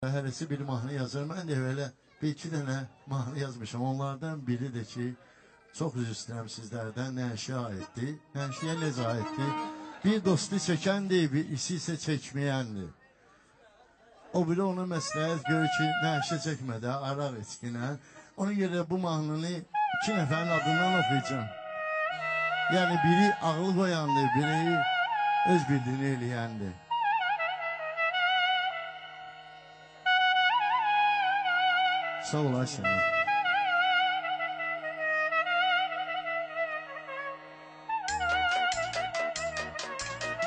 Hərəsi bir mahnı yazır. Mən də belə bir iki dənə mahnı yazmışam. Onlardan biri de ki, çox üzr istəyirəm sizlərdən, Nəşiyə aiddir. Nəşiyə necə aiddir? Bir dostu çəkəndir, bir isi isə çəkməyəndir. O biri ona məsləhət görür ki, Nəşiyə çəkmədə, araq içkinə. Ona görə bu mahnını iki nəfərin adından oxuyacağım. Yəni biri ağlı qoyandır, biri öz bildiğini eləyəndir. Sağ olasın.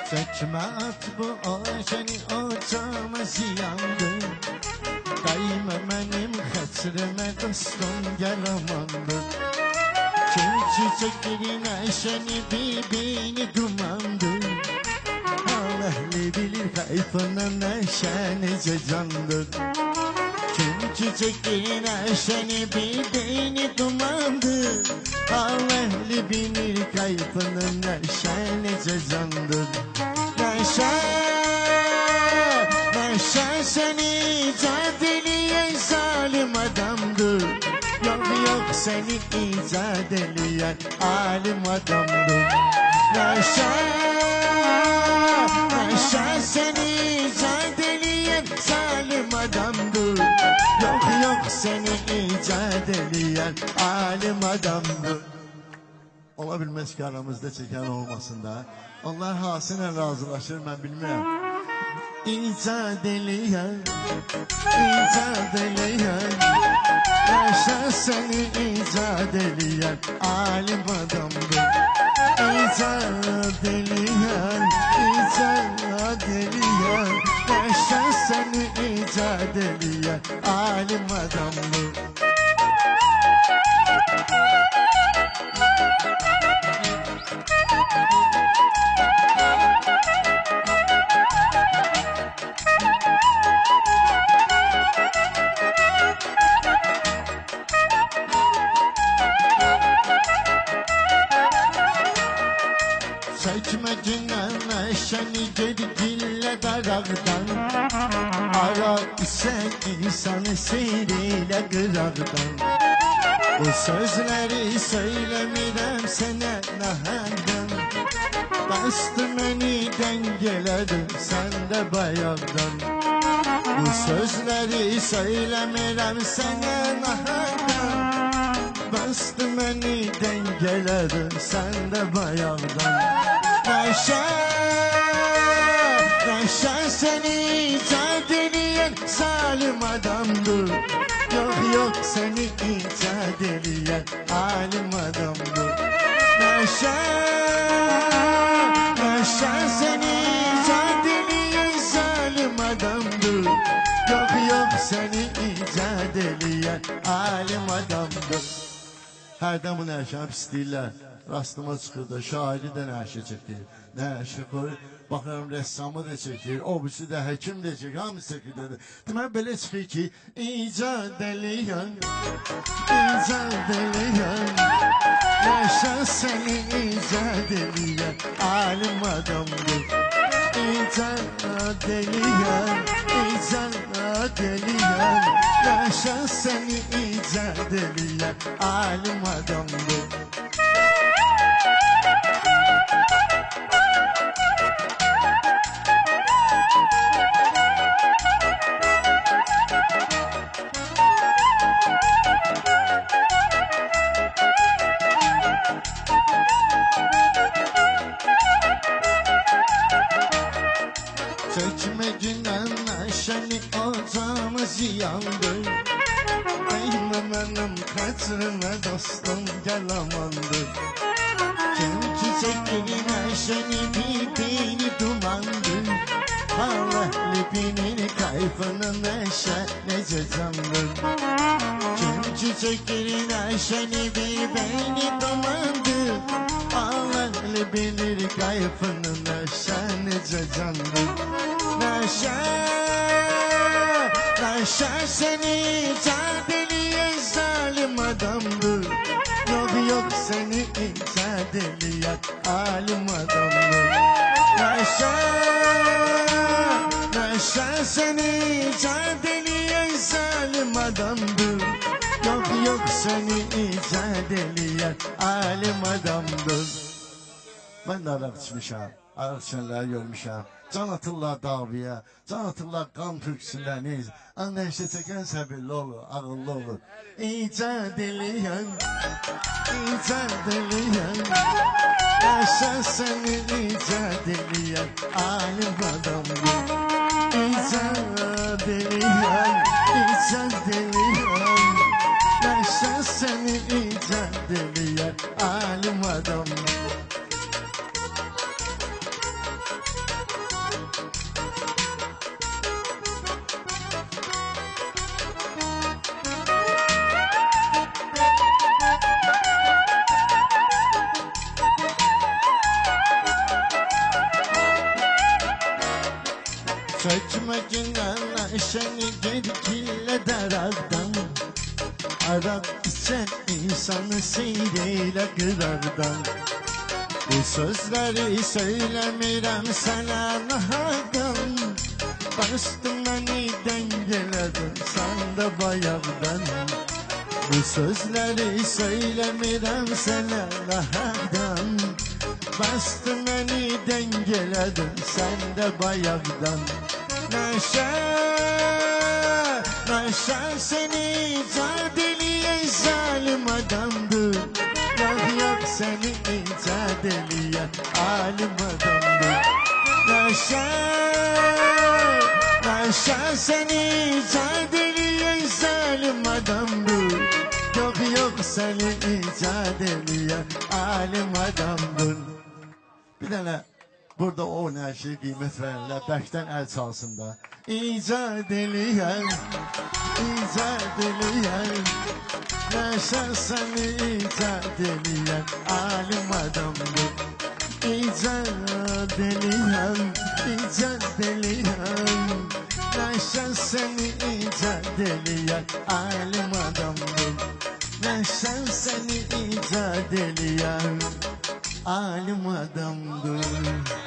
Çekme at bu aşeni ocağıma ziyandır. Daima benim hasrime dostum gel amandır. Kim çiçeklerin aşeni birbirini dumandır. Allah bilir kayfının neşenice candır. Tüm çiçeklerin aşeni birbirini dumandır. Allah'lı bilir kayfının neşenice candır. Neşe seni cadeliyen zalim adamdır. Yok seni icat eleyen alim adamdır. Neşe seni cadeliyen zalim adamdır. Yok seni icat eleyen alim adamdır. Olabilmez ki aramızda çeken olmasın da. Onlar hasinen razılaşır, ben bilmem. İcat eleyen yaşa seni icat eleyen alim adamdır. İcat eleyen yaşa seni icat eleyen alim adamdır. Çekmecinden neşeni gedgille daraqdan. Arak ise insanı seyriyle qıraqdan. Bu sözleri söylemirəm sənə nəhərdən. Bastı məni dengeledim sen de bayaqdan. Bu sözleri söylemirəm sənə nəhərdən. Bastı məni dengeledim sen de bayaqdan. Neşe seni icat eleyen zalim adamdır. Yok seni icat eleyen alim adamdır. Neşe seni icat eleyen zalim adamdır. Yok seni icat eleyen alim adamdır. Hərdən bu nəşəni istəyirlər. Rastıma çıxır da, şairi də nəşə çəkir. Nəşə koyur, baxıram rəssamı da çəkir, obisi də həkim də çəkir, hamısı çəkir. Demək belə çıxır ki, icat eləyən, nəşə səni icat eləyən alim adamdır. İcat eləyən, nəşə səni icat eləyən alim adamdır. Çekmecinden neşeni ocağımız yandır. Eyme benim kaçırma dostum gel amandır. Kim çiçeklerin neşeni birbirini dumandır. Allah'lı bilir kayfının neşe nece candır. Kim çiçeklerin neşeni birbirini dumandır. Allah'lı bilir kayfının neşe nece candır. Neşe seni icat eleyen zalim adamdır. Yok seni icat eleyen alim adamdır. Neşe seni icat eleyen adamdır. Yok yok seni icat eləyən alim adamdır. Ben de araq içmişəm, araq içənləri görmüşəm. Can atırlar davaya, can atırlar qan türksünləniz. Anlayışa çəkən səbirli olur, ağıllı olur. İcat eləyən, icat eləyən, yaşa seni icat eləyən alim adamdır. İcat eləyən, icat eləyən, yaşa seni icat eləyən alim adamdır. Çökmekine neşeni gedikille derardan. Arak içen insanı seyreyle kırardan. Bu sözleri söylemirem sana nahadan. Bastım beni dengeledin sen de bayağıdan. Bu sözleri söylemirem sana nahadan. Bastın beni dengeledin sen de bayağıdan. Neşe, neşe seni icat eləyen zalim adamdır. Yok yok seni icat eləyen alim adamdır. Neşe, neşe seni icat eləyen zalim adamdır. Yok yok seni icat eləyen alim adamdır. Bir tane burada o nəşi qiymət verirlər, bəkdən əl çalsın da. İcat eləyən, icat eləyən, nəşə səni icat eləyən alim adamdır. İcat eləyən, icat eləyən, nəşə səni icat eləyən alim adamdır. Nəşə səni icat eləyən alim adamdır.